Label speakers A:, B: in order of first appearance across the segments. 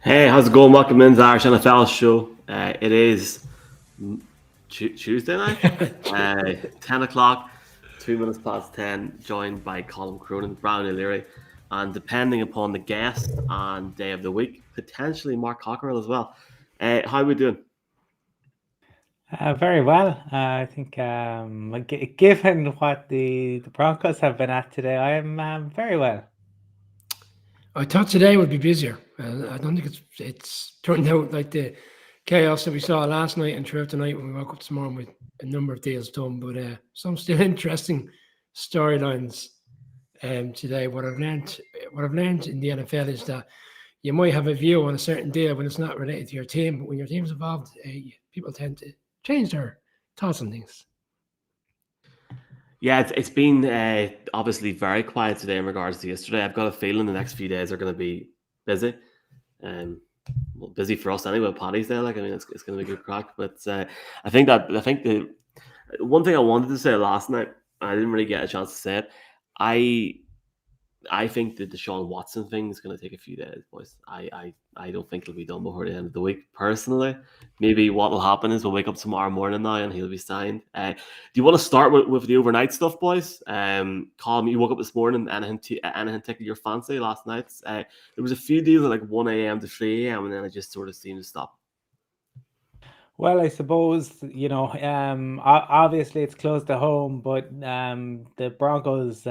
A: Hey, how's it going? Welcome into Irish NFL show. It is Tuesday night, 10 o'clock, 2 minutes past 10, joined by Colin Cronin, Brian O'Leary, and depending upon the guest and day of the week, potentially Mark Cockerell as well. How are we doing?
B: Very well. I think, given what the Broncos have been at today, I am very well.
C: I thought today would be busier. I don't think it's turned out like the chaos that we saw last night and throughout the night when we woke up this morning with a number of deals done. But some still interesting storylines today. What I've learned in the NFL is that you might have a view on a certain deal when it's not related to your team, but when your team's involved, people tend to change their thoughts on things.
A: Yeah, it's been obviously very quiet today in regards to yesterday. I've got a feeling the next few days are going to be busy. Well, busy for us anyway. Paddy's Day, it's going to be good crack. But I think the one thing I wanted to say last night, I didn't really get a chance to say it. I think that the Deshaun Watson thing is going to take a few days, boys. I don't think it'll be done before the end of the week. Personally, maybe what will happen is we'll wake up tomorrow morning now and he'll be signed. Do you want to start with the overnight stuff, boys? Colin, you woke up this morning and anything tickled your fancy last night? There was a few deals at like 1 a.m. to 3 a.m. and then it just sort of seemed to stop.
B: Well, I suppose, obviously it's close to home, but the Broncos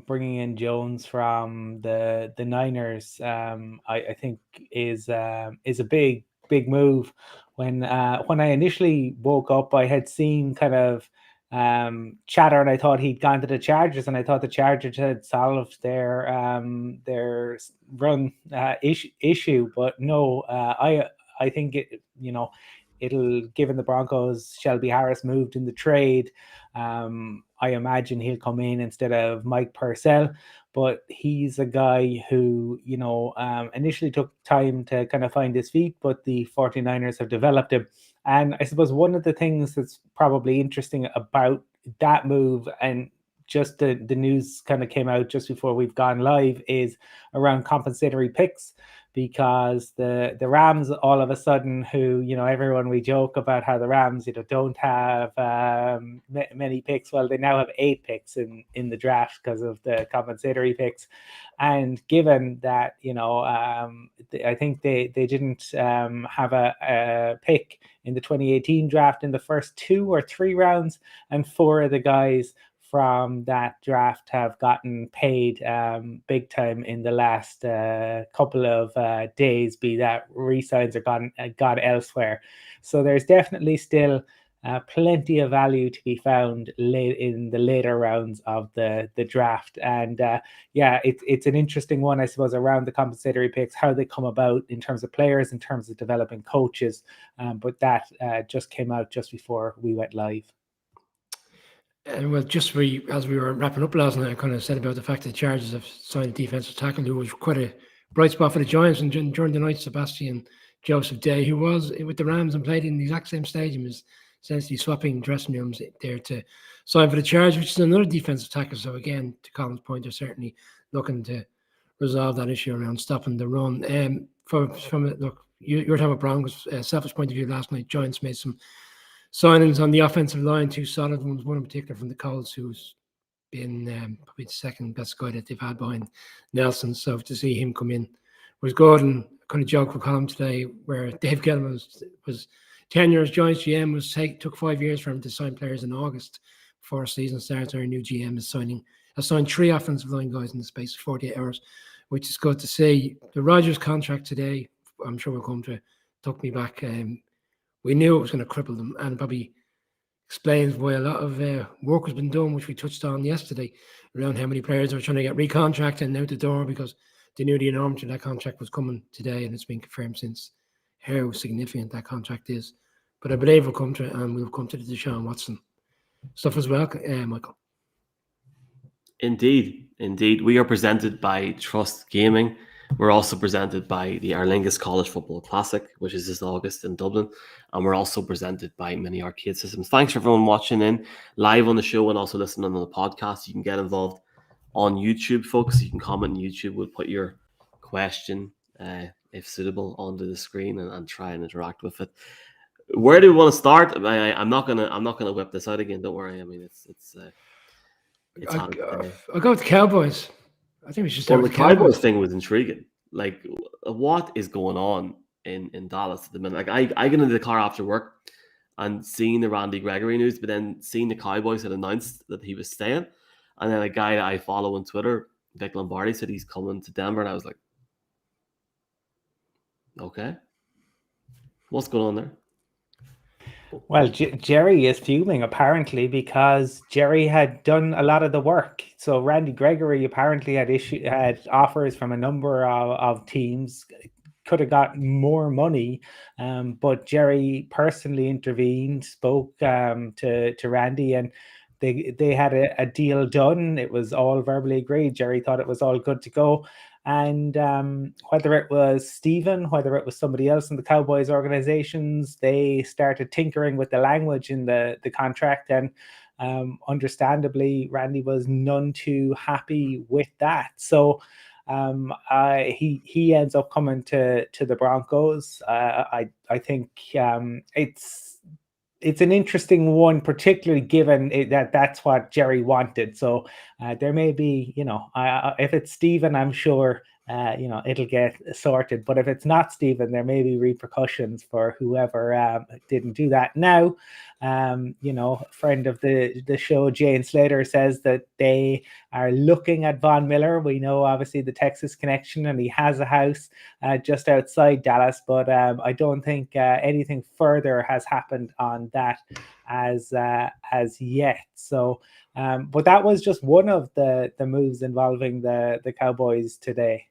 B: bringing in Jones from the Niners, I think is a big move. When I initially woke up, I had seen kind of chatter, and I thought he'd gone to the Chargers, and I thought the Chargers had solved their run issue, but no, I think it'll, given the Broncos, Shelby Harris moved in the trade. I imagine he'll come in instead of Mike Purcell, but he's a guy who, initially took time to kind of find his feet, but the 49ers have developed him. And I suppose one of the things that's probably interesting about that move, and just the news kind of came out just before we've gone live, is around compensatory picks, because the Rams all of a sudden, who, everyone, we joke about how the Rams, don't have many picks. Well, they now have 8 picks in the draft because of the compensatory picks. And given that, I think they didn't have a pick in the 2018 draft in the first 2 or 3 rounds, and 4 of the guys from that draft have gotten paid big time in the last couple of days, be that re-signs or gone elsewhere. So there's definitely still plenty of value to be found late in the later rounds of the draft. And it's an interesting one, I suppose, around the compensatory picks, how they come about in terms of players, in terms of developing coaches. But that just came out just before we went live.
C: And well, as we were wrapping up last night, I kind of said about the fact that the Chargers have signed a defensive tackle who was quite a bright spot for the Giants. And during the night, Sebastian Joseph Day, who was with the Rams and played in the exact same stadium, is essentially swapping dressing rooms there to sign for the Chargers, which is another defensive tackle. So again, to Colin's point, they're certainly looking to resolve that issue around stopping the run. You're talking about Broncos' selfish point of view last night. Giants made some signings on the offensive line, 2 solid ones, one in particular from the Colts, who's been probably the second best guy that they've had behind Nelson. So to see him come in was good. And kind of joke with Colin today where Dave Gettleman was 10 years Giants GM, took 5 years for him to sign players in August before season starts. Our new GM has signed 3 offensive line guys in the space of 48 hours, which is good to see. The Rodgers contract today, I'm sure will come to tuck me back. We knew it was going to cripple them, and probably explains why a lot of work has been done, which we touched on yesterday, around how many players are trying to get recontracted and out the door because they knew the enormity of that contract was coming today, and it's been confirmed since how significant that contract is. But I believe we'll come to it, and we'll come to the Deshaun Watson stuff as well, Michael.
A: Indeed. We are presented by Trust Gaming. We're also presented by the Aer College Football Classic, which is this August in Dublin. And we're also presented by Mini Arcade Systems. Thanks for everyone watching in live on the show and also listening on the podcast. You can get involved on YouTube, folks. You can comment on YouTube. We'll put your question if suitable, onto the screen and try and interact with it. Where do we want to start? I'm not gonna whip this out again. Don't worry. I mean, it's
C: I'll
A: hard.
C: go with the Cowboys. I think we should start
A: Well,
C: with
A: the
C: the Cowboys.
A: Cowboys thing was intriguing. Like, what is going on in Dallas at the minute? Like, I get into the car after work and seeing the Randy Gregory news, but then seeing the Cowboys had announced that he was staying, and then a guy that I follow on Twitter, Vic Lombardi, said he's coming to Denver, and I was like, okay, what's going on there?
B: Well, Jerry is fuming apparently because Jerry had done a lot of the work. So Randy Gregory apparently had offers from a number of teams, could have got more money, but Jerry personally intervened, spoke to Randy, and they had a deal done. It was all verbally agreed. Jerry thought it was all good to go. And whether it was Stephen, whether it was somebody else in the Cowboys organizations, they started tinkering with the language in the contract. And understandably, Randy was none too happy with that. So he ends up coming to the Broncos. I think it's an interesting one, particularly given that's what Jerry wanted. So there may be, if it's Stephen, I'm sure, it'll get sorted. But if it's not Stephen, there may be repercussions for whoever didn't do that. Now, a friend of the show, Jane Slater, says that they are looking at Von Miller. We know, obviously, the Texas connection, and he has a house just outside Dallas. But I don't think anything further has happened on that as yet. So, but that was just one of the moves involving the Cowboys today.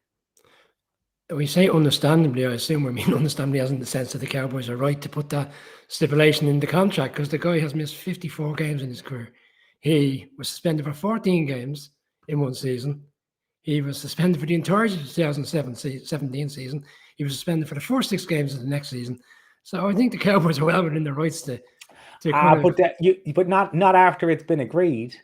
C: We say understandably, I assume we mean understandably as in the sense that the Cowboys are right to put that stipulation in the contract, because the guy has missed 54 games in his career. He was suspended for 14 games in one season. He was suspended for the entirety of the 2017 season. He was suspended for the first 6 games of the next season. So I think the Cowboys are well within their rights to
B: but not after it's been agreed.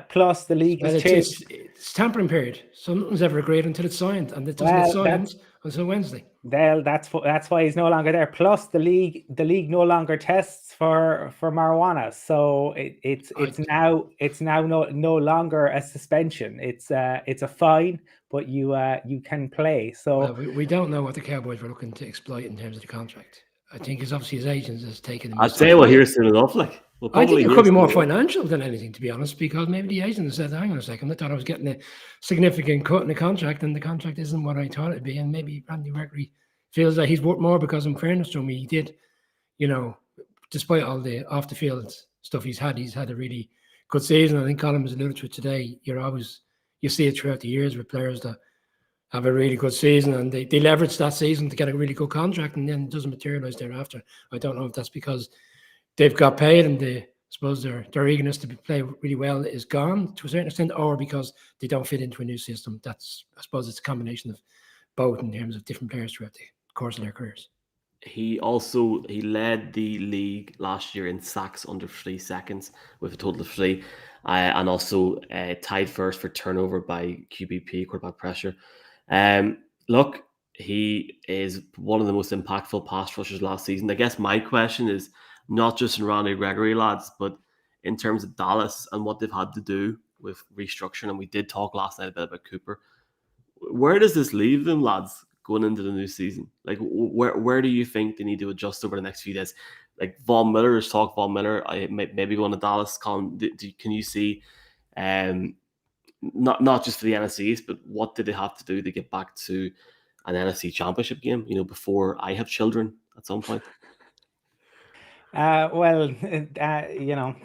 B: Plus, the league has changed.
C: It's tampering period, so nothing's ever agreed until it's signed, and it doesn't get signed until Wednesday.
B: Well, that's why he's no longer there. Plus, the league no longer tests for marijuana, so it's now no longer a suspension. It's a fine, but you can play. So
C: we don't know what the Cowboys were looking to exploit in terms of the contract. I think it's obviously his agents has taken him.
A: I'd say we'll hear soon enough.
C: I think it could be more financial than anything, to be honest, because maybe the agent said, hang on a second, I thought I was getting a significant cut in the contract, and the contract isn't what I thought it'd be. And maybe Randy Gregory feels that he's worth more, because in fairness to him, he did, despite all the off the field stuff he's had a really good season. I think Colin was alluded to it today. You see it throughout the years with players that have a really good season, and they leverage that season to get a really good contract, and then it doesn't materialize thereafter. I don't know if that's because they've got paid and I suppose their eagerness to play really well is gone to a certain extent, or because they don't fit into a new system. I suppose it's a combination of both in terms of different players throughout the course of their careers.
A: He led the league last year in sacks under 3 seconds with a total of 3, and also tied first for turnover by QBP, quarterback pressure. Look, he is one of the most impactful pass rushers last season. I guess my question is not just in Randy Gregory, lads, but in terms of Dallas and what they've had to do with restructuring. And we did talk last night a bit about Cooper. Where does this leave them, lads, going into the new season? Like, where do you think they need to adjust over the next few days? Like, Von Miller, maybe going to Dallas. Colin, can you see, not just for the NFC East, but what did they have to do to get back to an NFC Championship game? Before I have children at some point.
B: Well,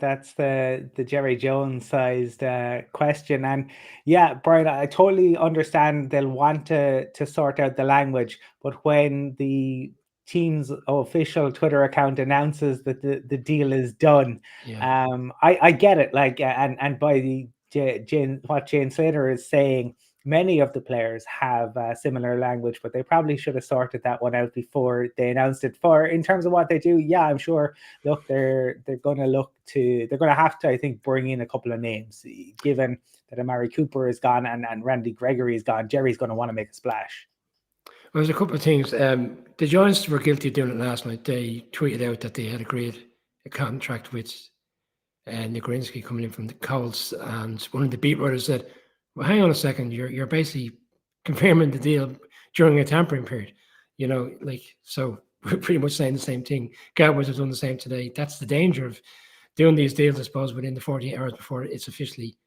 B: that's the Jerry Jones sized question. And yeah, Brian, I totally understand they'll want to sort out the language, but when the team's official Twitter account announces that the deal is done, I get it. And by what Jane Slater is saying, many of the players have similar language, but they probably should have sorted that one out before they announced it. In terms of what they do, yeah, I'm sure. Look, they're going to have to, I think, bring in a couple of names. Given that Amari Cooper is gone and Randy Gregory is gone, Jerry's going to want to make a splash.
C: there's a couple of things. The Giants were guilty of doing it last night. They tweeted out that they had agreed a contract with Nagrinsky coming in from the Colts, and one of the beat writers said, "Well, hang on a second. You're basically confirming the deal during a tampering period." So we're pretty much saying the same thing. Cowboys have done the same today. That's the danger of doing these deals, I suppose, within the 48 hours before it's officially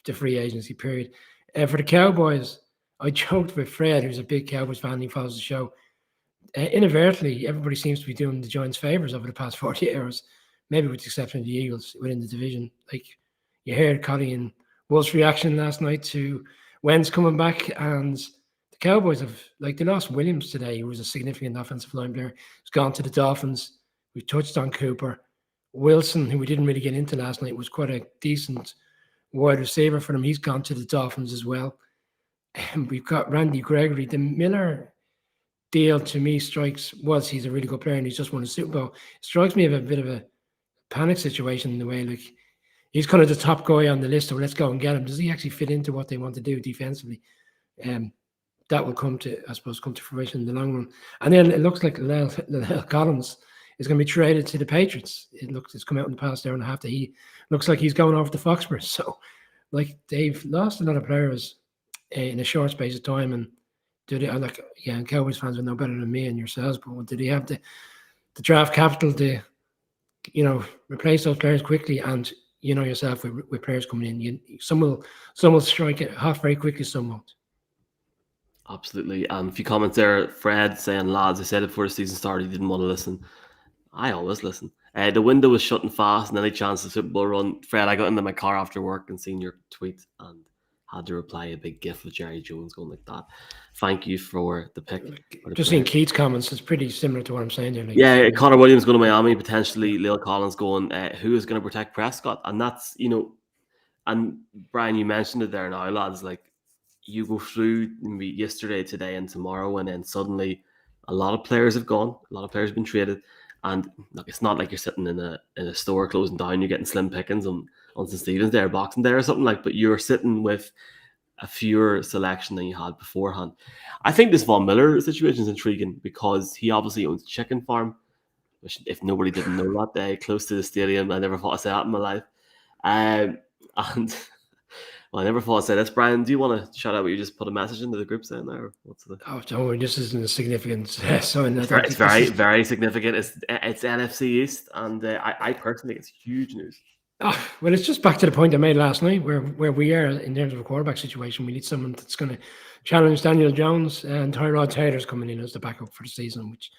C: the free agency period. For the Cowboys, I joked with Fred, who's a big Cowboys fan, he follows the show. Inadvertently, everybody seems to be doing the Giants favors over the past 48 hours, maybe with the exception of the Eagles within the division. Like, you heard Collie and Wolf's reaction last night to Wentz coming back, and the Cowboys they lost Williams today, who was a significant offensive line player. He's gone to the Dolphins. We touched on Cooper. Wilson, who we didn't really get into last night, was quite a decent wide receiver for them. He's gone to the Dolphins as well. And we've got Randy Gregory. The Miller deal to me he's a really good player and he's just won a Super Bowl. It strikes me of a bit of a panic situation in the way, like, he's kind of the top guy on the list, so let's go and get him. Does he actually fit into what they want to do defensively? That will come to fruition in the long run. And then it looks like Lyle Collins is going to be traded to the Patriots. It's come out in the past hour and a half that he looks like he's going over to Foxborough. So, like, they've lost a lot of players in a short space of time. And and Cowboys fans will know better than me and yourselves, but do they have the draft capital to, replace those players quickly? And yourself with players coming in, some will strike it hot very quickly, some won't.
A: Absolutely. A few comments there. Fred saying, lads, I said it before the season started, he didn't want to listen. I always listen. The window was shutting fast and any chance of Super Bowl run. Fred, I got into my car after work and seen your tweet and had to reply a big gif of Jerry Jones going like that. Thank you for the pick.
C: Just seeing Keith's comments, it's pretty similar to what I'm saying here.
A: Yeah, Connor Williams going to Miami, potentially Lil Collins going, who is going to protect Prescott? And that's, and Brian, you mentioned it there now, lads, like, you go through yesterday, today, and tomorrow, and then suddenly a lot of players have gone, a lot of players have been traded, and look, it's not like you're sitting in a store closing down, you're getting slim pickings on St. Stephen's Day or Boxing Day or something like, but you're sitting with a fewer selection than you had beforehand. I think this Von Miller situation is intriguing because he obviously owns a chicken farm, which, if nobody didn't know that, day close to the stadium. I never thought I'd say that in my life. And well, I never thought I'd say this. Brian, do you want to shout out what you just put a message into the group saying there?
C: Oh, don't worry, this isn't a significant sign.
A: It's very, very significant. It's NFC East, and I personally think it's huge news.
C: Oh, well, it's just back to the point I made last night, where we are in terms of a quarterback situation. We need someone that's going to challenge Daniel Jones, and Tyrod Taylor's coming in as the backup for the season, which,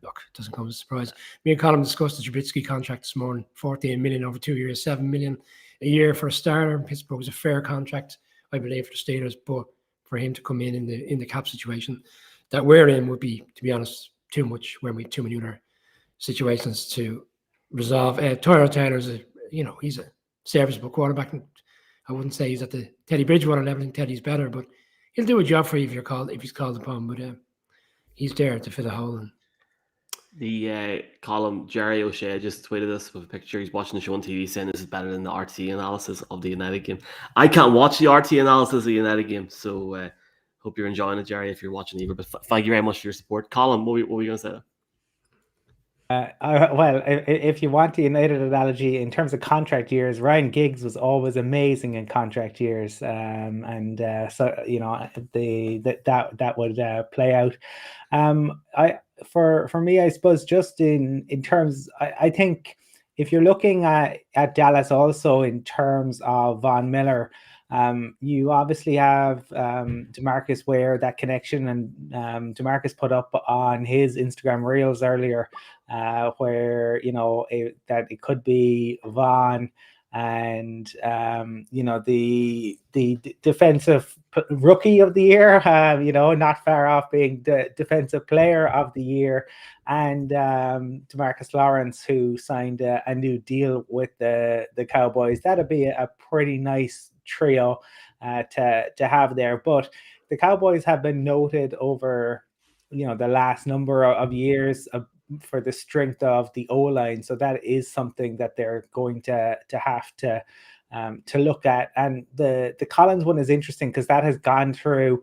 C: look, doesn't come as a surprise. Me and Colin discussed the Trubisky contract this morning, $14 million over 2 years, $7 million a year for a starter. Pittsburgh was a fair contract, I believe, for the Steelers, but for him to come in the cap situation that we're in would be, to be honest, too much, when we have too many other situations to resolve. Tyrod Taylor's he's a serviceable quarterback. I wouldn't say he's at the Teddy Bridgewater level. I think Teddy's better, but he'll do a job for you if he's called upon. But he's there to fill a hole in.
A: The column, Jerry O'Shea just tweeted us with a picture. He's watching the show on TV saying this is better than the RT analysis of the United game. I can't watch the RT analysis of the United game, so hope you're enjoying it, Jerry, if you're watching either. But thank you very much for your support. Colin, what were you going to say?
B: Well, if you want the United analogy in terms of contract years, Ryan Giggs was always amazing in contract years, so that would play out. For me, I suppose, just in terms, I think if you're looking at Dallas also in terms of Von Miller, you obviously have DeMarcus Ware, that connection, and DeMarcus put up on his Instagram Reels earlier where that it could be Von and the defensive rookie of the year, not far off being the defensive player of the year, and DeMarcus Lawrence, who signed a new deal with the Cowboys. That'd be a pretty nice trio to have there. But the Cowboys have been noted over the last number of years for the strength of the O-line, so that is something that they're going to have to look at. And the Collins one is interesting because that has gone through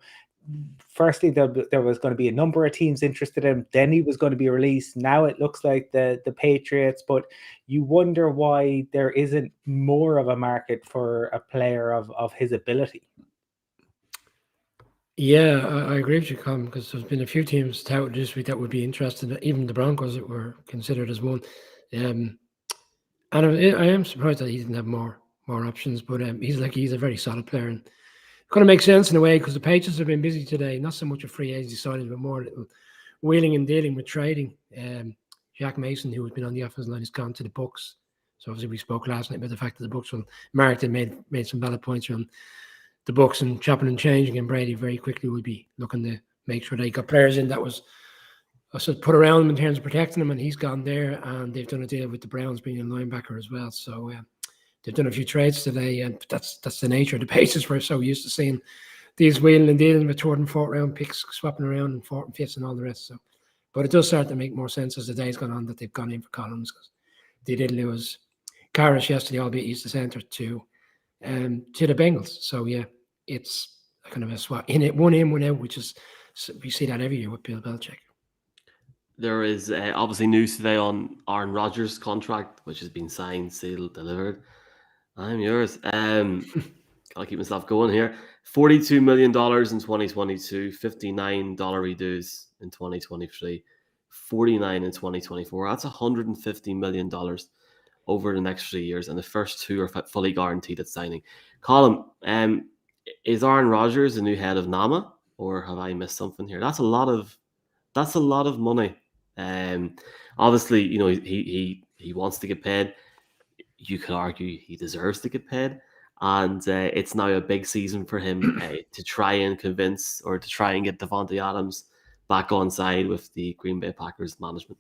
B: firstly there was going to be a number of teams interested in him. Then he was going to be released. Now it looks like the Patriots, but you wonder why there isn't more of a market for a player of his ability.
C: Yeah, I agree with you, Colin, because there's been a few teams touted this week that would be interested, even the Broncos that were considered as one. And I am surprised that he didn't have more options, but he's a very solid player, and going to make sense in a way because the Patriots have been busy today, not so much a free agency signing, but more wheeling and dealing with trading. Jack Mason, who has been on the offensive line, has gone to the Bucs. So obviously we spoke last night about the fact that the Bucs will Mark had made some valid points around the Bucs and chopping and changing, and Brady very quickly would be looking to make sure they got players in that was put around him in terms of protecting him, and he's gone there, and they've done a deal with the Browns being a linebacker as well. So they've done a few trades today, and that's the nature of the Patriots. We're so used to seeing these wheeling and dealing with third and fourth round picks swapping around and fourth and fifth and all the rest. So, but it does start to make more sense as the day's gone on that they've gone in for Collins, because they did lose Karras yesterday, albeit he's the centre, to the Bengals. So yeah, it's kind of a swap one in, one out, which is we see that every year with Bill Belichick.
A: There is obviously news today on Aaron Rodgers' contract, which has been signed, sealed, delivered. I'm yours. Gotta keep myself going here. $42 million in 2022, $59 reduce in 2023, $49 in 2024. That's $150 million over the next 3 years, and the first two are fully guaranteed at signing. Colin, is Aaron Rodgers the new head of NAMA, or have I missed something here? That's a lot of money. Obviously, you know, he wants to get paid. You could argue he deserves to get paid, and it's now a big season for him to try and convince or to try and get Davante Adams back on side with the Green Bay Packers management.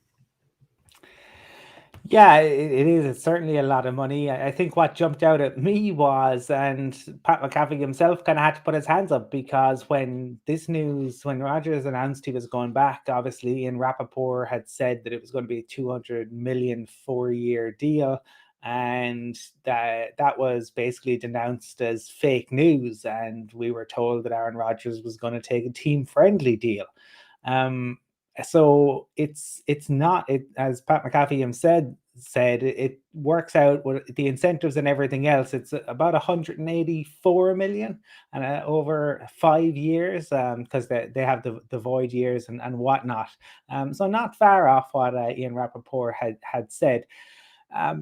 B: Yeah, it is. It's certainly a lot of money. I think what jumped out at me was, and Pat McAfee himself kind of had to put his hands up, because when Rodgers announced he was going back, obviously, and Rappaport had said that it was going to be a $200 million 4-year deal, and that was basically denounced as fake news, and we were told that Aaron Rodgers was going to take a team-friendly deal. So it's not, as Pat McAfee himself said, it works out with the incentives and everything else. It's about $184 million and over 5 years, because they have the void years and whatnot. So not far off what Ian Rappaport had said. I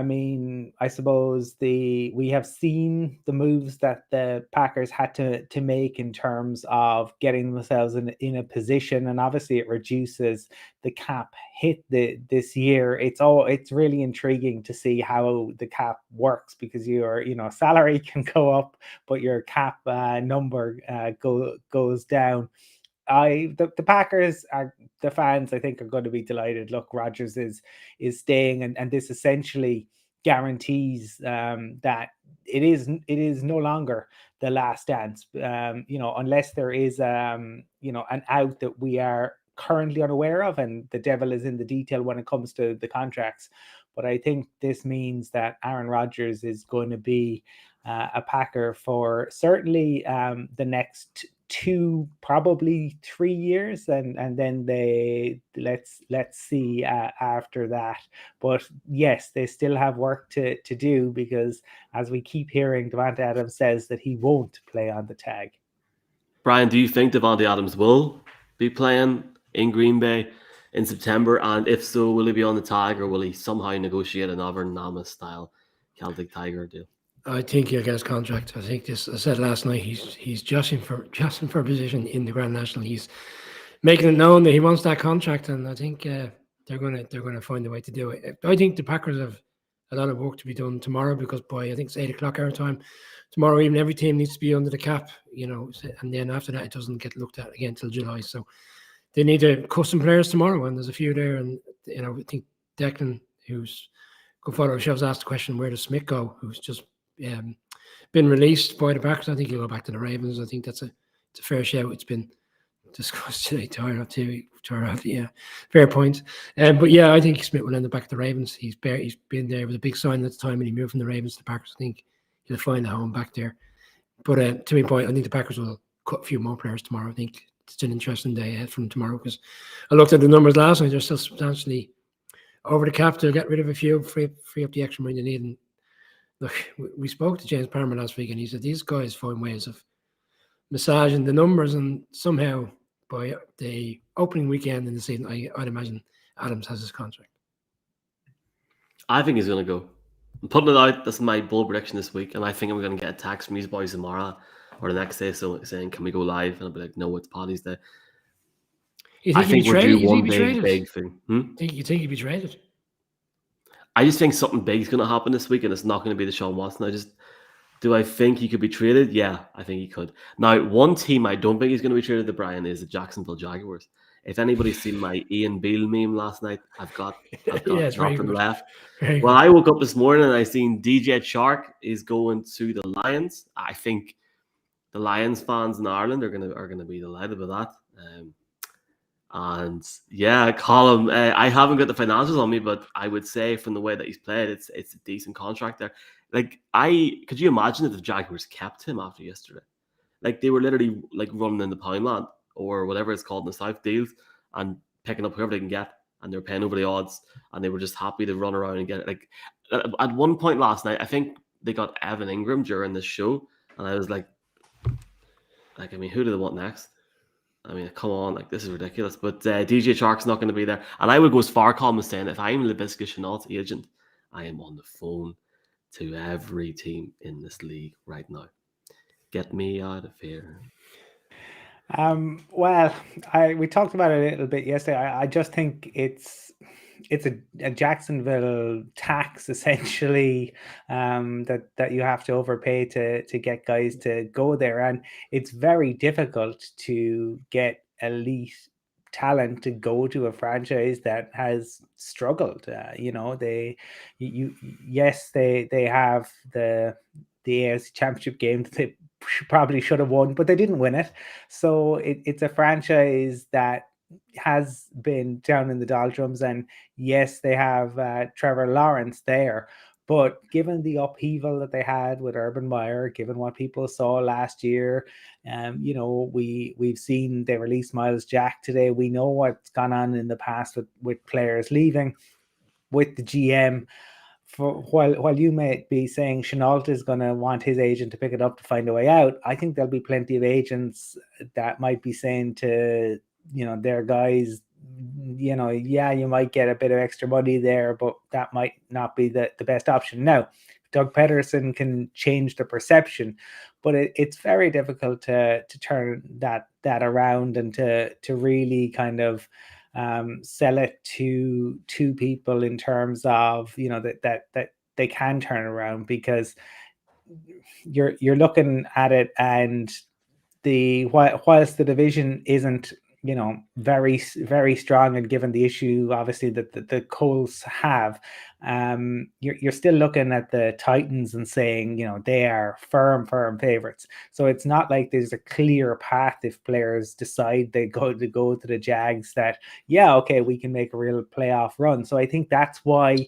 B: mean, I suppose we have seen the moves that the Packers had to make in terms of getting themselves in a position, and obviously it reduces the cap hit this year. It's really intriguing to see how the cap works, because your salary can go up, but your cap number goes down. The Packers are, the fans, I think, are going to be delighted. Look, Rodgers is staying, and this essentially guarantees that it is no longer the last dance. Unless there is an out that we are currently unaware of, and the devil is in the detail when it comes to the contracts. But I think this means that Aaron Rodgers is going to be a Packer for certainly the next 2, probably 3 years, and then let's see after that. But yes, they still have work to do, because as we keep hearing, Davante Adams says that he won't play on the tag.
A: Brian, do you think Davante Adams will be playing in Green Bay in September? And if so, will he be on the tag, or will he somehow negotiate another NAMA style Celtic Tiger deal?
C: I think he'll get his contract. I think I said last night, he's joshing for a position in the Grand National. He's making it known that he wants that contract, and I think they're gonna find a way to do it. I think the Packers have a lot of work to be done tomorrow, because I think it's 8:00 our time tomorrow evening. Every team needs to be under the cap, and then after that it doesn't get looked at again till July. So they need to cut some players tomorrow, and there's a few there. And I think Declan, who's good follower of the show, asked the question, where does Smith go? Who's just been released by the Packers. I think he'll go back to the Ravens. I think it's a fair shout. It's been discussed today. Yeah, fair point. But yeah, I think Smith will end up back at the Ravens. He's been there with a big sign at the time when he moved from the Ravens to the Packers. I think he'll find a home back there. But to my point, I think the Packers will cut a few more players tomorrow. I think it's an interesting day ahead from tomorrow because I looked at the numbers last night. They're still substantially over the cap to get rid of a few, free up the extra money they need. And look, we spoke to James Palmer last week, and he said these guys find ways of massaging the numbers, and somehow by the opening weekend in the season, I'd imagine Adams has his contract.
A: I think he's going to go. I'm putting it out. That's my bold prediction this week, and I think I'm going to get a text from these boys tomorrow or the next day, so saying, "Can we go live?" And I'll be like, "No, it's Paddy's Day." I think we're due one big thing.
C: You think he'd be traded?
A: I just think something big is going to happen this week, and it's not going to be the Deshaun Watson. Do I think he could be traded? Yeah, I think he could. Now, one team I don't think he's going to be traded to, Brian, is the Jacksonville Jaguars. If anybody's seen my Ian Beale meme last night, I've got dropped and left. Well, I woke up this morning and I seen DJ Chark is going to the Lions. I think the Lions fans in Ireland are gonna be delighted with that. And yeah, Colin, I haven't got the financials on me, but I would say from the way that he's played, it's a decent contract there. Like, could you imagine if the Jaguars kept him after yesterday? Like, they were literally like running in the Poundland or whatever it's called in the South deals and picking up whoever they can get, and they're paying over the odds, and they were just happy to run around and get it. Like, at one point last night, I think they got Evan Ingram during this show, and I was like, I mean, who do they want next? I mean, come on, like, this is ridiculous. But DJ Chark's not going to be there. And I would go as far, Colin, as saying, if I'm Laviska Shenault's agent, I am on the phone to every team in this league right now. Get me out of here.
B: Well, we talked about it a little bit yesterday. I just think it's a Jacksonville tax essentially, that you have to overpay to get guys to go there, and it's very difficult to get elite talent to go to a franchise that has struggled. They have the AFC Championship game that they probably should have won, but they didn't win it. So it's a franchise that has been down in the doldrums, and yes, they have Trevor Lawrence there, but given the upheaval that they had with Urban Meyer, given what people saw last year, we've seen they released Miles Jack today. We know what's gone on in the past with players leaving, with the GM. While you may be saying Shenault is going to want his agent to pick it up to find a way out, I think there'll be plenty of agents that might be saying to their guys, you might get a bit of extra money there, but that might not be the best option. Now, Doug Peterson can change the perception, but it's very difficult to turn that around and to really kind of sell it to people in terms of that they can turn around, because you're looking at it, and whilst the division isn't very, very strong, and given the issue obviously that the Colts have, you're still looking at the Titans and saying they are firm favorites. So it's not like there's a clear path if players decide they go to the Jags that we can make a real playoff run. So I think that's why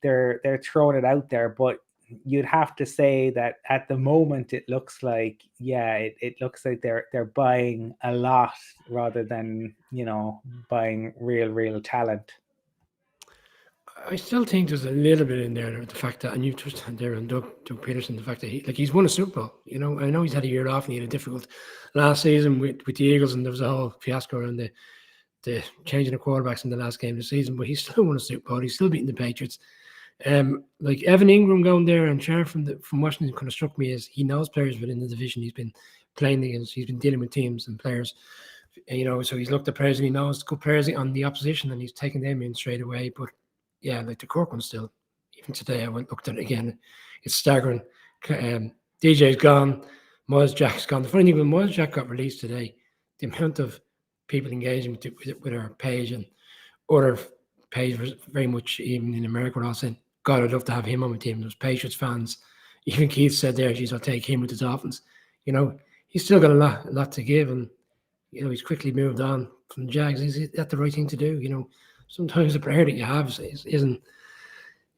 B: they're throwing it out there. But you'd have to say that at the moment it looks like it looks like they're buying a lot rather than buying real talent.
C: I still think there's a little bit in there, the fact that, and you touched on there on Doug Peterson, the fact that he's won a Super Bowl. I know he's had a year off and he had a difficult last season with the Eagles, and there was a whole fiasco around the changing of quarterbacks in the last game of the season, but he's still won a Super Bowl. He's still beating the Patriots. Like Evan Ingram going there and Char from Washington kind of struck me as he knows players within the division he's been playing against. He's been dealing with teams and players, so he's looked at players and he knows good players on the opposition, and he's taken them in straight away. But yeah, like the Cork one still, even today I looked at it again, it's staggering. DJ's gone, Miles Jack's gone. The funny thing, when Miles Jack got released today, the amount of people engaging with our page and other page was very much, even in America, we're all saying, God, I'd love to have him on my team. Those Patriots fans, even Keith said there, geez, I'll take him with the Dolphins. He's still got a lot to give, and he's quickly moved on from the Jags. Is that the right thing to do? Sometimes the player that you have isn't,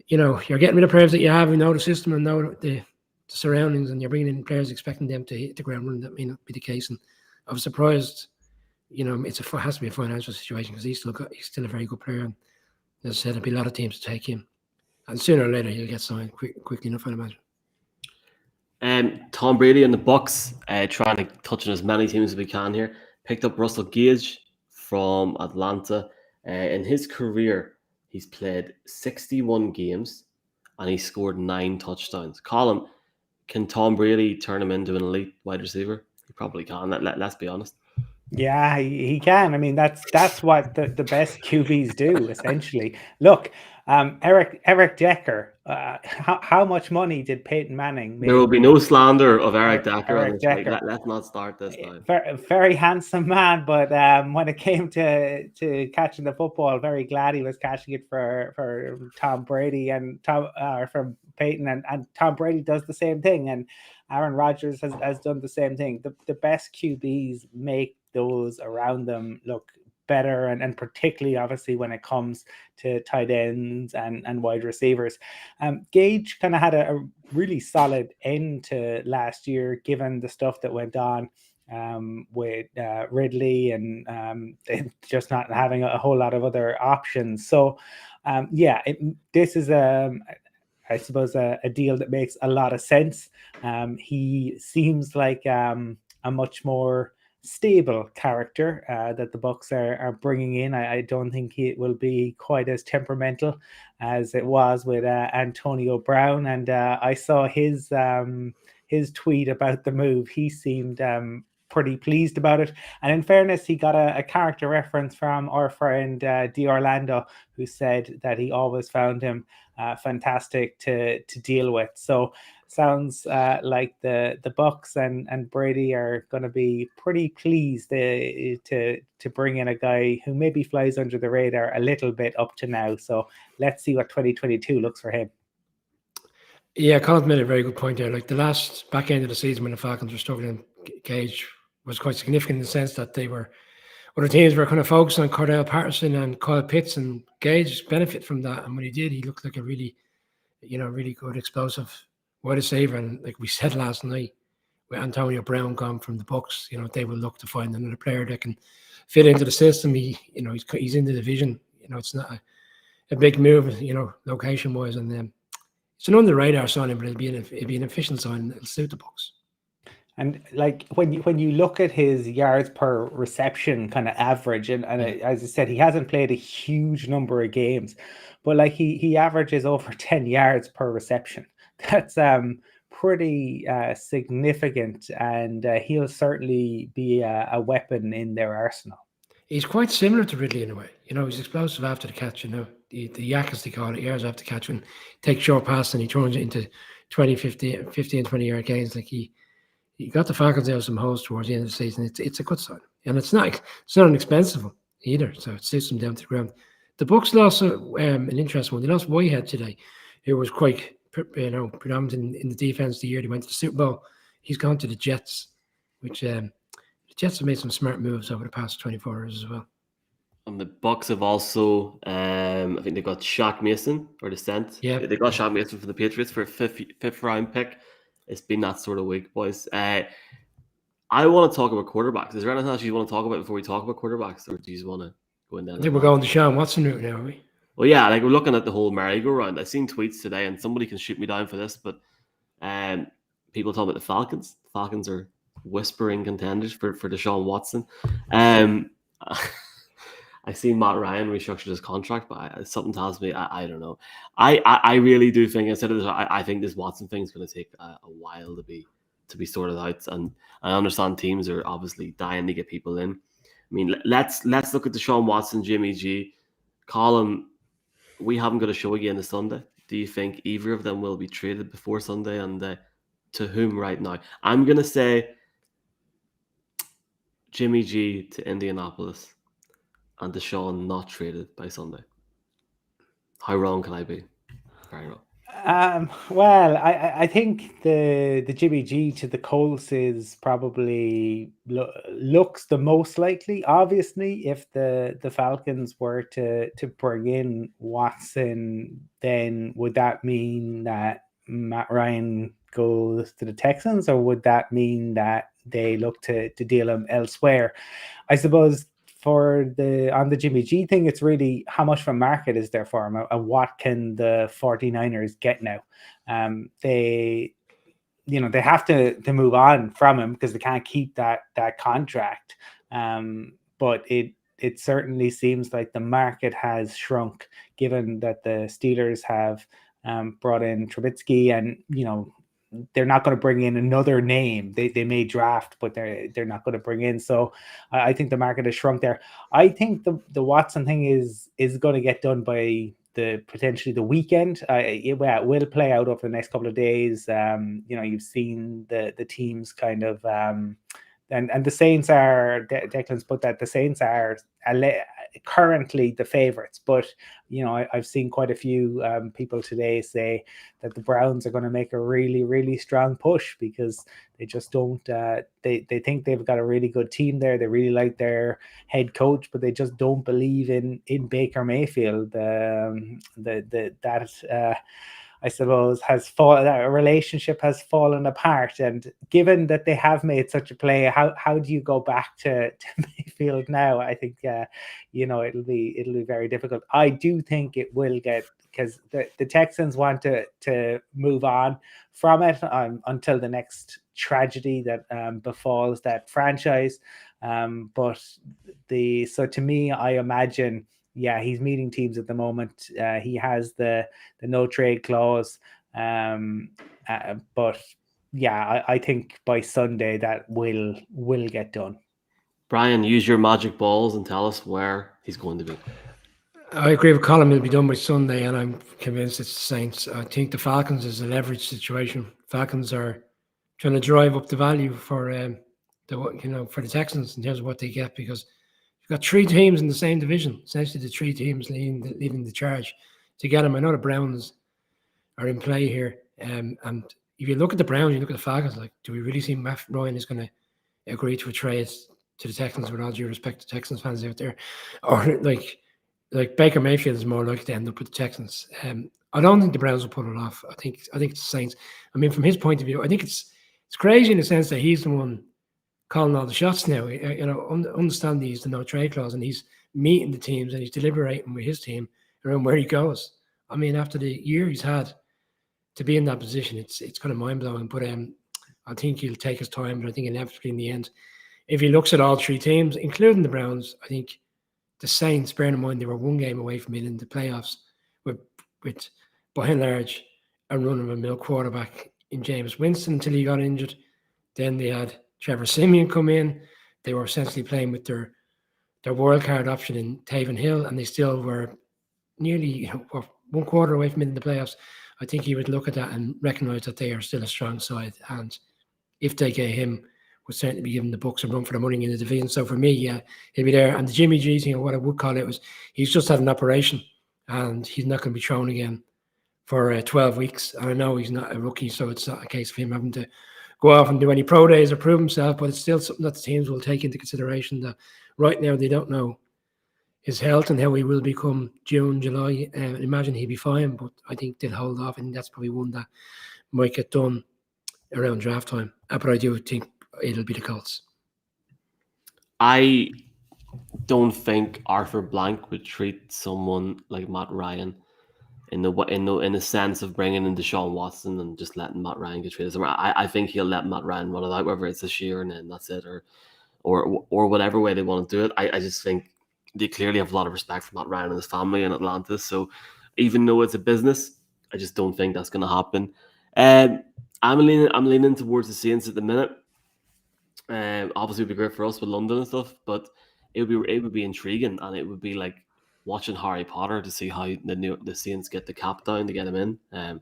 C: you're getting rid of players that you have who know the system and know the surroundings, and you're bringing in players expecting them to hit the ground running. That may not be the case, and I was surprised. It has to be a financial situation because he's still a very good player, and as I said, there'll be a lot of teams to take him, and sooner or later he'll get signed quickly enough, I'd imagine.
A: Tom Brady and the Bucks, trying to touch on as many teams as we can here, picked up Russell Gage from Atlanta. In his career, he's played 61 games and he scored 9 touchdowns. Colin, can Tom Brady turn him into an elite wide receiver? He probably can. Let's be honest.
B: Yeah, he can. I mean, that's what the best QBs do, essentially. Look, Eric Decker. How much money did Peyton Manning make?
A: There will be no slander of Eric Decker.
B: Eric Decker.
A: Let's not start this now.
B: Very handsome man, but when it came to catching the football, very glad he was catching it for Tom Brady and from Peyton, and Tom Brady does the same thing, and Aaron Rodgers has done the same thing. The best QBs make those around them look better, and particularly obviously when it comes to tight ends and wide receivers. Gage kind of had a really solid end to last year, given the stuff that went on with Ridley and just not having a whole lot of other options. So this is I suppose a deal that makes a lot of sense. He seems like a much more stable character that the Bucks are bringing in. I don't think it will be quite as temperamental as it was with Antonio Brown. And I saw his tweet about the move. He seemed pretty pleased about it. And in fairness, he got a character reference from our friend D. Orlando, who said that he always found him fantastic to deal with. So sounds like the Bucks and Brady are going to be pretty pleased to bring in a guy who maybe flies under the radar a little bit up to now. So let's see what 2022 looks for him.
C: Yeah, Colin's made a very good point there. Like the last back end of the season when the Falcons were struggling, Gage was quite significant in the sense that other teams were kind of focused on Cordell Patterson and Kyle Pitts, and Gage benefit from that. And when he did, he looked like a really good explosive wide receiver. And like we said last night, with Antonio Brown gone from the Bucks, they will look to find another player that can fit into the system. He's in the division. It's not a big move, location wise, and it's an under the radar signing, but it'll be an efficient sign. It'll suit the Bucks.
B: And like when you look at his yards per reception kind of average, and as I said, he hasn't played a huge number of games, but like he averages over 10 yards per reception. That's pretty significant, and he'll certainly be a weapon in their arsenal.
C: He's quite similar to Ridley in a way. He's explosive after the catch. The yak, as they call it, yards after the catch, and takes short pass and he turns it into 20, 15, 20-yard gains. Like he got the Falcons out of some holes towards the end of the season. It's a good sign, and it's not an expensive one either. So it suits them down to the ground. The Bucks lost an interesting one. They lost Whitehead today, who was quite predominant in the defense the year they went to the Super Bowl. He's gone to the Jets, which the Jets have made some smart moves over the past 24 hours as well.
A: And the Bucks have also, I think they got Shaq Mason or the Cent.
C: Yeah,
A: they got Shaq Mason for the Patriots for a fifth round pick. It's been that sort of week, boys. I want to talk about quarterbacks. Is there anything else you want to talk about before we talk about quarterbacks, or do you just want to go in there?
C: I think we're going to Sean Watson route now, are we?
A: Well, yeah, like we're looking at the whole merry-go-round. I've seen tweets today, and somebody can shoot me down for this, but people talk about the Falcons. The Falcons are whispering contenders for Deshaun Watson. I seen Matt Ryan restructured his contract, but something tells me I don't know. I really do think, I said this, I think this Watson thing is going to take a while to be sorted out, and I understand teams are obviously dying to get people in. I mean, let's look at Deshaun Watson, Jimmy G, Colin. We haven't got a show again this Sunday. Do you think either of them will be traded before Sunday, and to whom right now? I'm going to say Jimmy G to Indianapolis and Deshaun not traded by Sunday. How wrong can I be? Very wrong.
B: Well, I think the Jimmy G to the Colts is probably looks the most likely. Obviously, if the Falcons were to bring in Watson, then would that mean that Matt Ryan goes to the Texans, or would that mean that they look to deal him elsewhere? I suppose on the Jimmy G thing, it's really how much of a market is there for him, and what can the 49ers get now? They have to move on from him because they can't keep that contract. But it certainly seems like the market has shrunk, given that the Steelers have brought in Trubisky, and they're not going to bring in another name. They may draft, but they're not going to bring in. So I think the market has shrunk there. I think the Watson thing is going to get done by potentially the weekend. It will play out over the next couple of days. You've seen the teams kind of and the Saints are, Declan's put that the Saints are currently the favorites, but I've seen quite a few people today say that the Browns are going to make a really, really strong push because they just don't they think they've got a really good team there. They really like their head coach, but they just don't believe in Baker Mayfield. I suppose that relationship has fallen apart. And given that they have made such a play, how do you go back to Mayfield now? I think it'll be very difficult. I do think it will get, because the Texans want to move on from it until the next tragedy that befalls that franchise. So to me, I imagine, he's meeting teams at the moment. He has the no trade clause. But I think by Sunday that will get done.
A: Brian, use your magic balls and tell us where he's going to be.
C: I agree with Colin. It'll be done by Sunday, and I'm convinced it's the Saints. I think the Falcons is a leverage situation. Falcons are trying to drive up the value for the Texans in terms of what they get, because you've got three teams in the same division. Essentially, the three teams leading the charge to get them. I know the Browns are in play here, and if you look at the Browns, you look at the Falcons. Like, do we really see Matt Ryan is going to agree to a trade to the Texans? With all due respect to Texans fans out there, or like Baker Mayfield is more likely to end up with the Texans. I don't think the Browns will pull it off. I think it's the Saints. I mean, from his point of view, I think it's crazy in the sense that he's the one calling all the shots now. Understand he's the no trade clause, and he's meeting the teams and he's deliberating with his team around where he goes. I mean, after the year he's had to be in that position, it's kind of mind blowing. But I think he'll take his time. But I think inevitably in the end, if he looks at all three teams, including the Browns, I think the Saints, bearing in mind they were one game away from being in the playoffs with by and large a run-of-the-mill quarterback in James Winston until he got injured. Then they had Trevor Siemian come in. They were essentially playing with their wild card option in Tayven Hill, and they still were nearly one quarter away from being in the playoffs. I think he would look at that and recognise that they are still a strong side, and if they get him, would certainly be giving the Bucs a run for the money in the division. So for me, he'll be there. And the Jimmy G thing, or what I would call it, was he's just had an operation and he's not going to be thrown again for 12 weeks. And I know he's not a rookie, so it's not a case of him having to go off and do any pro days or prove himself, but it's still something that the teams will take into consideration, that right now they don't know his health and how he will become June, July. Imagine he'd be fine, but I think they'll hold off, and that's probably one that might get done around draft time. But I do think it'll be the Colts.
A: I don't think Arthur Blank would treat someone like Matt Ryan in the sense of bringing in Deshaun Watson and just letting Matt Ryan get traded somewhere. I think he'll let Matt Ryan run it out, whether it's this year and then that's it, or whatever way they want to do it. I just think they clearly have a lot of respect for Matt Ryan and his family in Atlanta. So even though it's a business, I just don't think that's going to happen. I'm leaning towards the Saints at the minute. Obviously, it would be great for us with London and stuff, but it would be intriguing, and it would be like watching Harry Potter to see how the Saints get the cap down to get him in.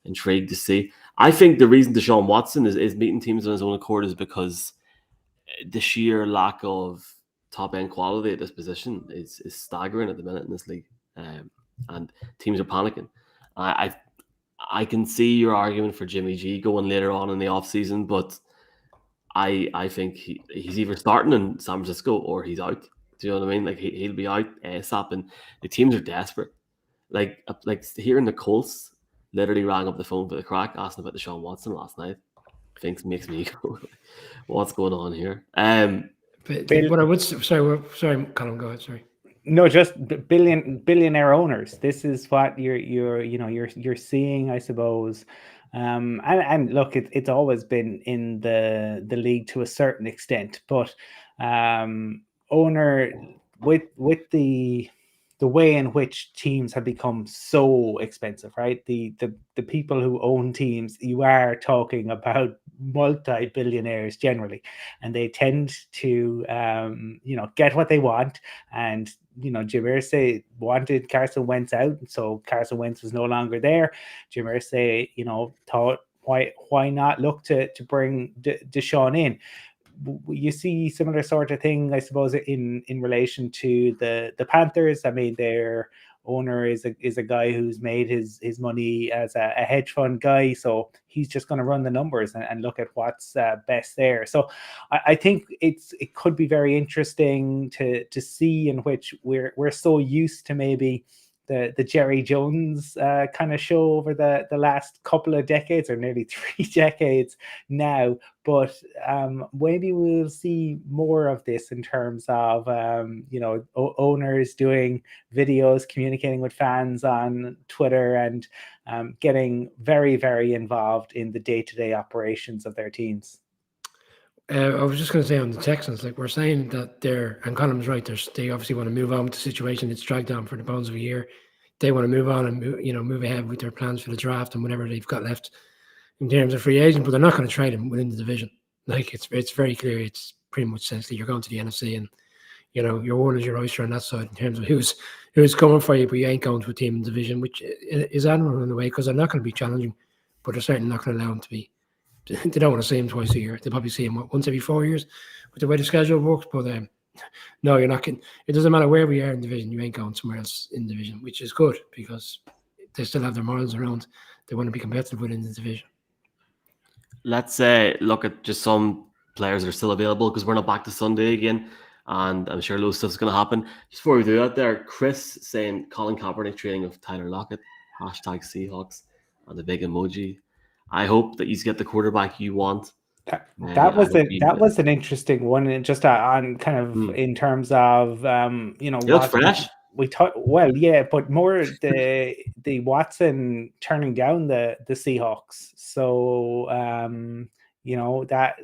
A: Intrigued to see. I think the reason Deshaun Watson is meeting teams on his own accord is because the sheer lack of top end quality at this position is staggering at the minute in this league, and teams are panicking. I can see your argument for Jimmy G going later on in the offseason, but I think he's either starting in San Francisco or he's out. Do you know what I mean? Like he'll be out ASAP, and the teams are desperate. Like here in the Colts, literally rang up the phone for the crack, asking about Deshaun Watson last night. Makes me go, what's going on here?
C: But what I would sorry, Colin, go ahead. Sorry.
B: No, just billionaire owners. This is what you're seeing, I suppose. And look, it's always been in the league to a certain extent, but owner with the way in which teams have become so expensive, right? The people who own teams, you are talking about multi-billionaires generally, and they tend to get what they want. And Jim Irsay wanted Carson Wentz out, so Carson Wentz was no longer there. Jim Irsay, thought, why not look to bring Deshaun in? You see similar sort of thing, I suppose, in relation to the Panthers. I mean, their owner is a guy who's made his money as a hedge fund guy, so he's just going to run the numbers and look at what's best there. So I think it could be very interesting to see, in which we're so used to maybe the Jerry Jones kind of show over the last couple of decades, or nearly 3 decades now. But maybe we'll see more of this in terms of owners doing videos, communicating with fans on Twitter, and getting very, very involved in the day-to-day operations of their teams.
C: I was just going to say on the Texans, like we're saying that and Colin was right, they obviously want to move on with the situation. It's dragged on for the bones of a year. They want to move on and move ahead with their plans for the draft and whatever they've got left in terms of free agent, but they're not going to trade him within the division. Like it's very clear. It's pretty much essentially you're going to the NFC, and your one is your oyster on that side in terms of who's coming for you, but you ain't going to a team in the division, which is admirable in a way, because they're not going to be challenging, but they're certainly not going to allow him to be. They don't want to see him twice a year. They probably see him once every 4 years with the way the schedule works. But no, you're not getting. It doesn't matter where we are in division. You ain't going somewhere else in division, which is good because they still have their morals around. They want to be competitive within the division.
A: Let's look at just some players that are still available, because we're not back to Sunday again, and I'm sure loads of stuff's going to happen. Just before we do that, there, Chris saying Colin Kaepernick trading of Tyler Lockett, #Seahawks, and the big emoji. I hope that you get the quarterback you want.
B: That was an interesting one, and just on kind of in terms of
A: what fresh.
B: We thought, well, yeah, but more the Watson turning down the Seahawks. So that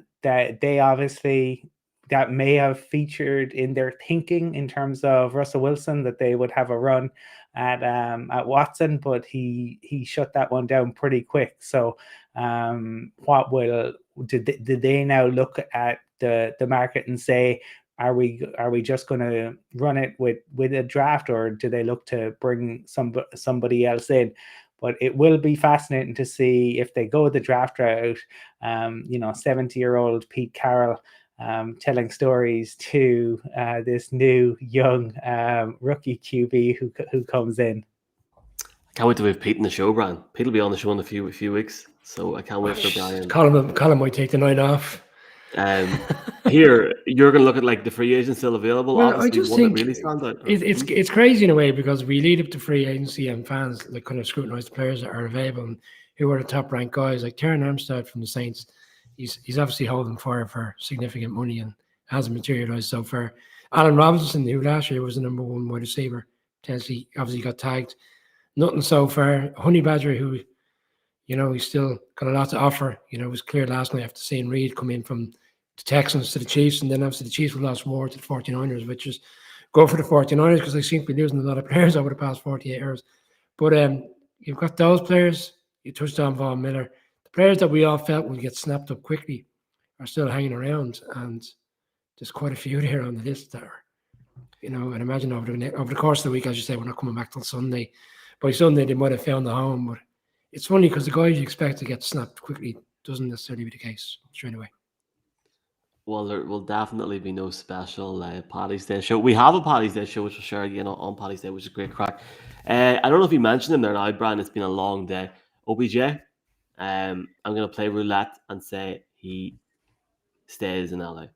B: they obviously, that may have featured in their thinking in terms of Russell Wilson, that they would have a run at Watson, but he shut that one down pretty quick. So did they now look at the market and say, are we just going to run it with a draft, or do they look to bring somebody else in? But it will be fascinating to see if they go the draft route. 70-year-old Pete Carroll telling stories to this new young rookie QB who comes in.
A: I can't wait to have Pete in the show, Brian. Pete will be on the show in a few weeks, so I can't wait for Brian.
C: Colin might take the night off.
A: Here, you're going to look at like the free agents still available.
C: Well,
A: obviously,
C: I just
A: one
C: think
A: that really stands out.
C: It's crazy in a way, because we lead up to free agency and fans like kind of scrutinise the players that are available and who are the top ranked guys. Like Terran Armstrong from the Saints, he's obviously holding fire for significant money and hasn't materialised so far. Allen Robinson, who last year was the number one wide receiver, potentially obviously got tagged. Nothing so far. Honey Badger, who he's still got a lot to offer. It was clear last night after seeing Reed come in from the Texans to the Chiefs, and then obviously the Chiefs will lost more to the 49ers, which is go for the 49ers because they seem to be losing a lot of players over the past 48 hours. But you've got those players. You touched on Von Miller. The players that we all felt would get snapped up quickly are still hanging around, and there's quite a few there on the list that are, and imagine over the course of the week, as you say, we're not coming back till Sunday. By Sunday, they might have found a home, but it's funny because the guys you expect to get snapped quickly doesn't necessarily be the case straight away.
A: Well, there will definitely be no special Paddy's Day show. We have a Paddy's Day show, which we'll share again on Paddy's Day, which is great crack. I don't know if you mentioned him there now, Brian. It's been a long day. OBJ, I'm going to play roulette and say he stays in LA.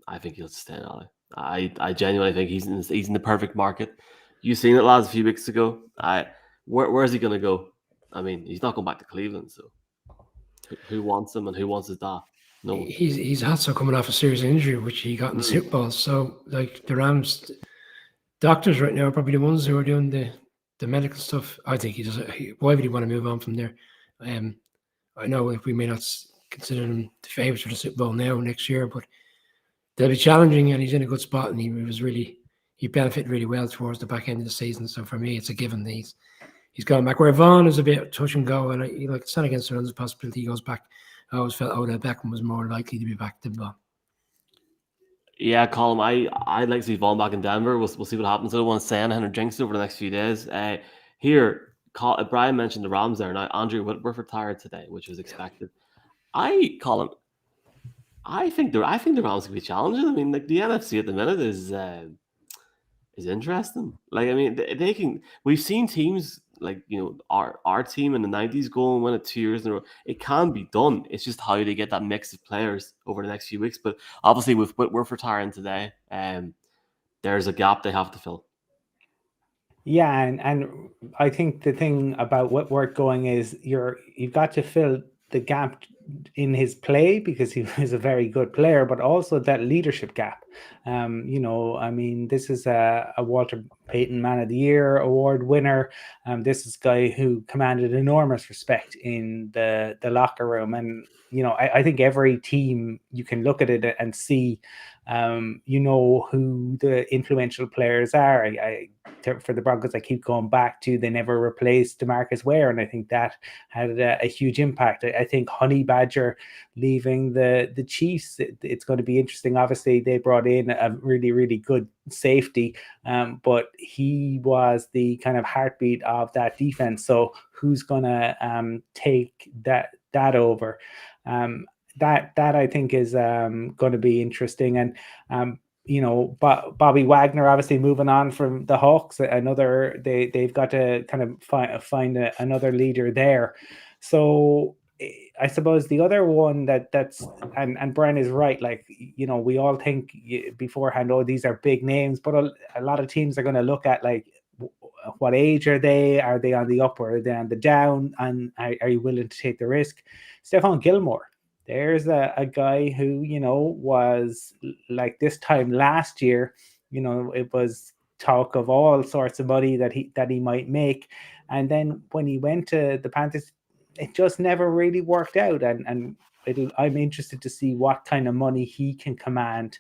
A: I think he'll stay in LA. I genuinely think he's in the perfect market. You seen it, lads, a few weeks ago. Where is he going to go? I mean, he's not going back to Cleveland, so who wants him and who wants his dad? No one.
C: He's also coming off a serious injury, which he got in the Super Bowl. So, like, the Rams doctors right now are probably the ones who are doing the medical stuff. I think he does. Why would he want to move on from there? I know if we may not consider him the favourites for the Super Bowl next year, but they'll be challenging, and he's in a good spot, and he benefited really well towards the back end of the season. So for me, it's a given that he's gone back. Where Vaughn is a bit touch and go, and it's not against the runs, possibility he goes back. I always felt Odell Beckham was more likely to be back than Vaughn.
A: Yeah, Colin, I'd like to see Vaughn back in Denver. We'll see what happens. I don't want to say anything or jinx it over the next few days. Here, Brian mentioned the Rams there. Now, Andrew Whitworth retired today, which was expected. Colin, I think the Rams can be challenging. I mean, like the NFC at the minute is interesting. Like, I mean, they can. We've seen teams like our team in the 90s go and win it 2 years in a row. It can be done. It's just how they get that mix of players over the next few weeks. But obviously, with Whitworth retiring today, there's a gap they have to fill.
B: Yeah, and I think the thing about Whitworth going is you've got to fill the gap in his play because he was a very good player, but also that leadership gap. I mean, this is a Walter Payton Man of the Year award winner. This is a guy who commanded enormous respect in the locker room. And, I think every team, you can look at it and see, who the influential players are. For the Broncos, I keep going back to they never replaced DeMarcus Ware, and I think that had a huge impact. I think Honey Badger leaving the Chiefs, it's going to be interesting. Obviously, they brought in a really, really good safety, but he was the kind of heartbeat of that defense. So who's going to take that over? That I think is going to be interesting. And Bobby Wagner obviously moving on from the Hawks. They've got to kind of find another leader there. So I suppose the other one that's and Brian is right. Like, we all think beforehand, oh, these are big names, but a lot of teams are going to look at like, what age are they? Are they on the up or are they on the down? And are you willing to take the risk? Stephon Gilmore. There's a guy who, was like this time last year, it was talk of all sorts of money that he might make. And then when he went to the Panthers, it just never really worked out. And I'm interested to see what kind of money he can command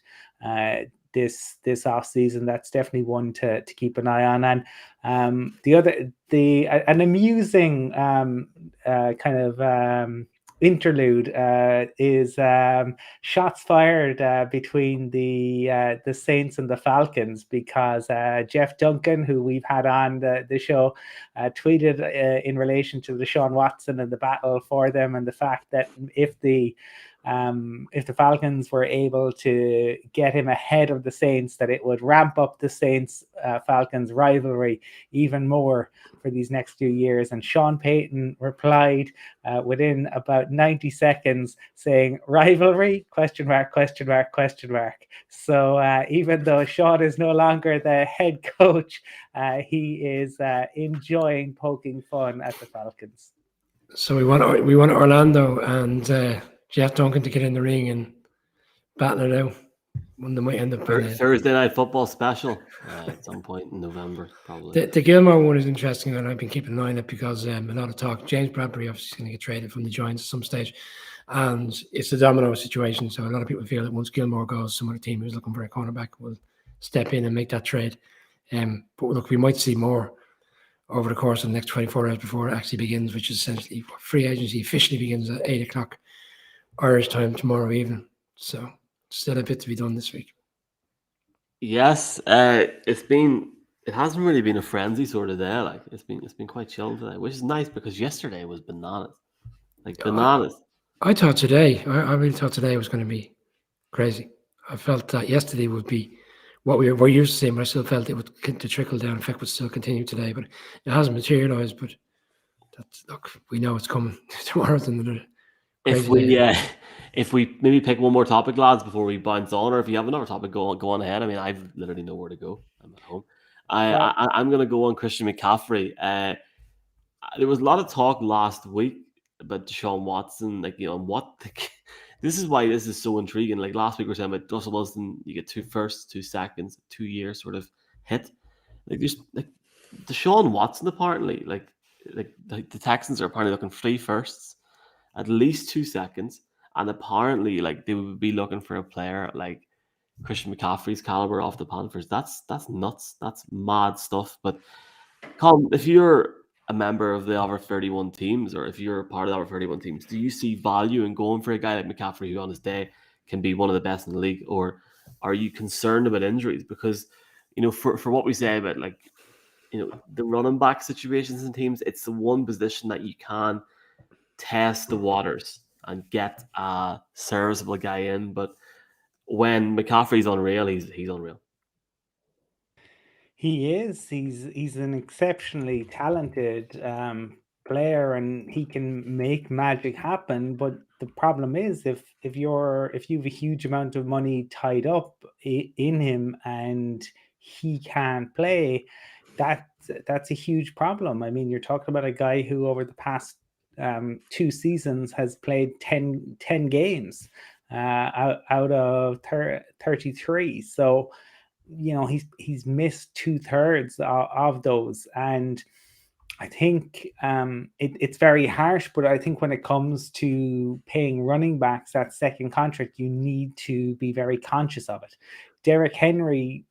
B: this off season. That's definitely one to keep an eye on. And an amusing kind of interlude is shots fired between the Saints and the Falcons, because Jeff Duncan, who we've had on the show, tweeted in relation to Deshaun Watson and the battle for them, and the fact that if the Falcons were able to get him ahead of the Saints, that it would ramp up the Saints-Falcons rivalry even more for these next few years. And Sean Payton replied within about 90 seconds saying, "Rivalry? ? So even though Sean is no longer the head coach, he is enjoying poking fun at the Falcons.
C: So we want Orlando and Jeff Duncan to get in the ring and battle it out. One of them might end up
A: Thursday night football special at some point in November, probably.
C: The Gilmore one is interesting, and I've been keeping an eye on it because a lot of talk. James Bradbury obviously is going to get traded from the Giants at some stage, and it's a domino situation. So a lot of people feel that once Gilmore goes, some other team who's looking for a cornerback will step in and make that trade. But look, we might see more over the course of the next 24 hours before it actually begins, which is essentially free agency officially begins at 8 o'clock Irish time tomorrow evening. So still a bit to be done this week.
A: Yes, it hasn't really been a frenzy sort of day. Like it's been quite chill today, which is nice because yesterday was bananas. Bananas.
C: I thought today, I really thought today was going to be crazy. I felt that yesterday would be what we're used to seeing, but I still felt it would the trickle down effect would still continue today, but it hasn't materialized. But look, we know it's coming tomorrow's another.
A: If we maybe pick one more topic, lads, before we bounce on, or if you have another topic, go on ahead. I mean, I've literally nowhere to go. I'm at home. I'm going to go on Christian McCaffrey. there was a lot of talk last week about Deshaun Watson, like, this is why this is so intriguing. Like last week we were saying about Russell Wilson, you get 2 firsts, 2 seconds, 2 year sort of hit. Like there's like Deshaun Watson apparently, like the Texans are apparently looking 3 firsts, at least 2 seconds, and apparently like they would be looking for a player like Christian McCaffrey's caliber off the Panthers. That's nuts. That's mad stuff. But Colin, if you're a member of the other 31 teams, or if you're a part of the other 31 teams, do you see value in going for a guy like McCaffrey who on his day can be one of the best in the league? Or are you concerned about injuries? Because, for what we say about the running back situations in teams, it's the one position that you can test the waters and get a serviceable guy in. But when McCaffrey's unreal, he's unreal.
B: He is. He's an exceptionally talented player, and he can make magic happen. But the problem is, if you have a huge amount of money tied up in him and he can't play, that's a huge problem. I mean, you're talking about a guy who over the past 2 seasons has played 10 games out of 33. So he's missed 2/3 of those, and I think it's very harsh. But I think when it comes to paying running backs that second contract, you need to be very conscious of it. Derrick Henry,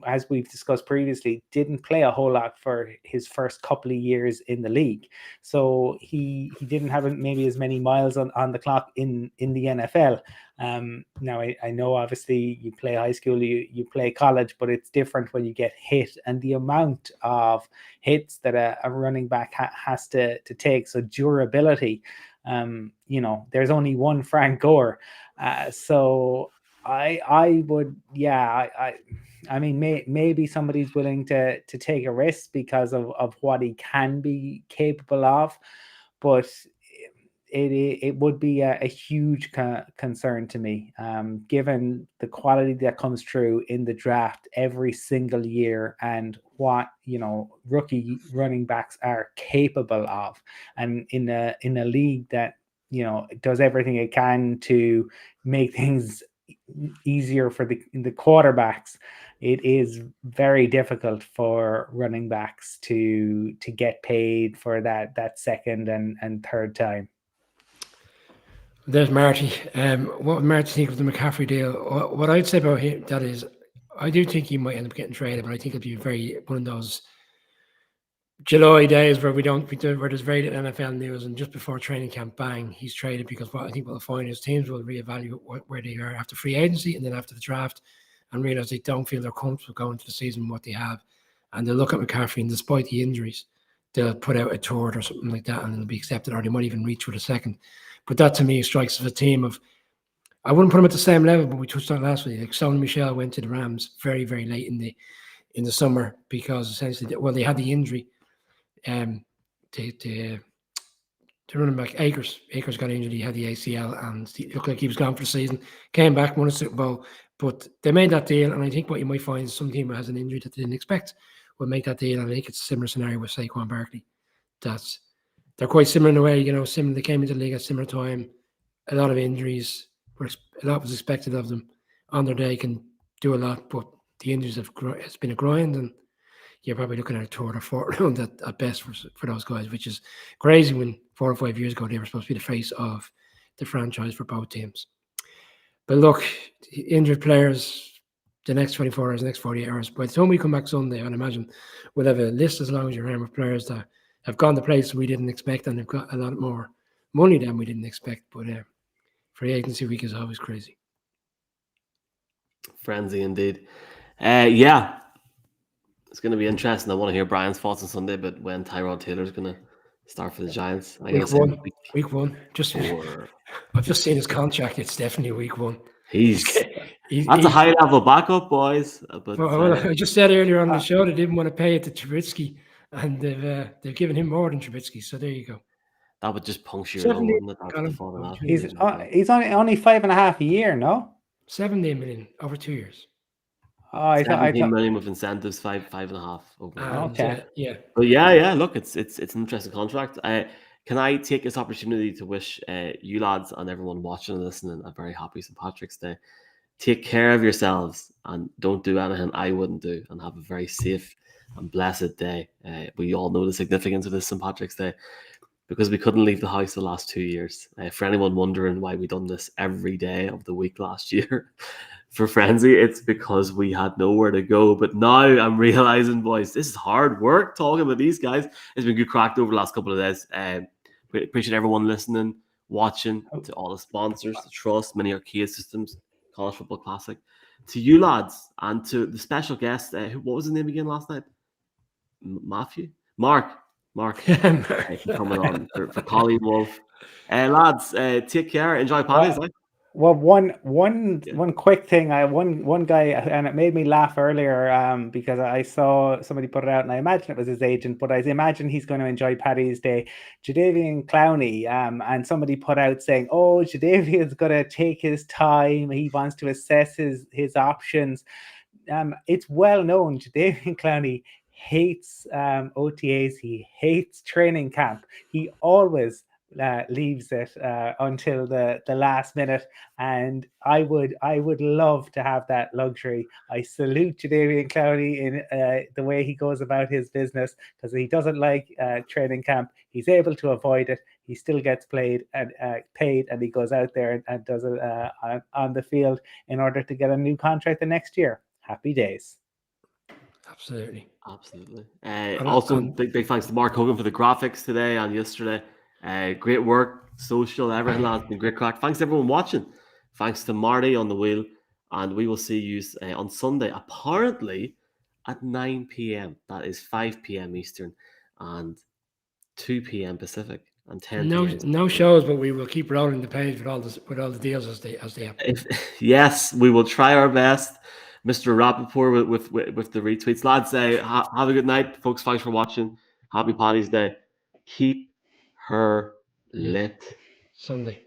B: as we've discussed previously, didn't play a whole lot for his first couple of years in the league, so he didn't have maybe as many miles on the clock in the NFL. Now I know obviously you play high school, you play college, but it's different when you get hit, and the amount of hits that a running back has to take. So durability, there's only one Frank Gore, so I would, I mean, maybe somebody's willing to take a risk because of what he can be capable of, but it would be a huge concern to me, given the quality that comes through in the draft every single year and what rookie running backs are capable of, and in a league that does everything it can to make things easier for the quarterbacks. It is very difficult for running backs to get paid for that second and third time.
C: There's Marty. What would Marty think of the McCaffrey deal? What I'd say about him, that is, I do think he might end up getting traded, but I think it'll be one of those July days where there's very little NFL news, and just before training camp, bang, he's traded, because what I think we'll find is teams will reevaluate where they are after free agency and then after the draft, and realize they don't feel they're comfortable going into the season with what they have, and they'll look at McCaffrey, and despite the injuries, they'll put out a third or something like that, and it'll be accepted, or they might even reach for the second. But that to me strikes as a team of, I wouldn't put them at the same level, but we touched on it last week. Like Sony Michel went to the Rams very, very late in the summer because essentially, they had the injury. The running back Akers got injured. He had the ACL, and he looked like he was gone for the season. Came back, won a Super Bowl, but they made that deal. And I think what you might find is some team that has an injury that they didn't expect will make that deal. And I think it's a similar scenario with Saquon Barkley. They're quite similar in a way. Similar. They came into the league at similar time. A lot of injuries. A lot was expected of them. On their day, can do a lot, but the injuries it's been a grind, and you're probably looking at a third or fourth round at best for those guys, which is crazy when 4 or 5 years ago they were supposed to be the face of the franchise for both teams. But look, injured players, the next 24 hours, the next 48 hours, by the time we come back Sunday, I'd imagine we'll have a list as long as your arm of players that have gone to places we didn't expect, and they've got a lot more money than we didn't expect. But free agency week is always crazy.
A: Frenzy indeed. Yeah. It's going to be interesting. I want to hear Brian's thoughts on Sunday, but when Tyrod Taylor's going to start for the Giants.
C: Week one. I've just seen his contract. It's definitely week one.
A: That's a high level backup, boys. But
C: I just said earlier on the show they didn't want to pay it to Trubisky, and they've given him more than Trubisky. So there you go.
A: That would just puncture your lung, wouldn't it?
B: He's only 5.5 a year, no?
C: 17 million over 2 years.
B: Oh, I
A: 17
B: thought.
A: million with incentives, 5.5 overall.
C: And
B: Okay.
C: yeah,
A: But yeah, look, it's an interesting contract. Can I take this opportunity to wish you lads and everyone watching and listening a very happy St. Patrick's Day. Take care of yourselves and don't do anything I wouldn't do, and have a very safe and blessed day. We all know the significance of this St. Patrick's Day because we couldn't leave the house the last 2 years. For anyone wondering why we done this every day of the week last year for Frenzy, it's because we had nowhere to go. But now I'm realizing, boys, this is hard work talking about these guys. It's been good cracked over the last couple of days. Appreciate everyone listening, watching, to all the sponsors, the Trust, Mini Arcade Systems, College Football Classic, to you lads, and to the special guest. What was his name again last night? Matthew? Mark, coming on for Colleen Wolf. Lads, take care. Enjoy parties.
B: Well, one quick thing. One guy, and it made me laugh earlier because I saw somebody put it out, and I imagine it was his agent, but I imagine he's going to enjoy Paddy's Day. Jadavian Clowney, and somebody put out saying, "Oh, Jadavian's going to take his time. He wants to assess his options." It's well known Jadavian Clowney hates OTAs. He hates training camp. He always leaves it until the last minute, and I would love to have that luxury. I salute Jadavian Clowney in the way he goes about his business, because he doesn't like training camp. He's able to avoid it. He still gets paid, and he goes out there and does it on the field in order to get a new contract the next year. Happy days.
C: absolutely.
A: Also, big thanks to Mark Hogan for the graphics today and yesterday. Great work, social, everything, lads. Been great crack. Thanks to everyone watching. Thanks to Marty on the wheel. And we will see you on Sunday, apparently at 9 p.m. That is 5 p.m. Eastern and 2 p.m. Pacific and 10 p.m.
C: No shows, but we will keep rolling the page with all the deals as they happen.
A: Yes, we will try our best. Mr. Rappaport with the retweets. Lads, have a good night, folks. Thanks for watching. Happy Paddy's Day. Keep her lit.
C: Sunday.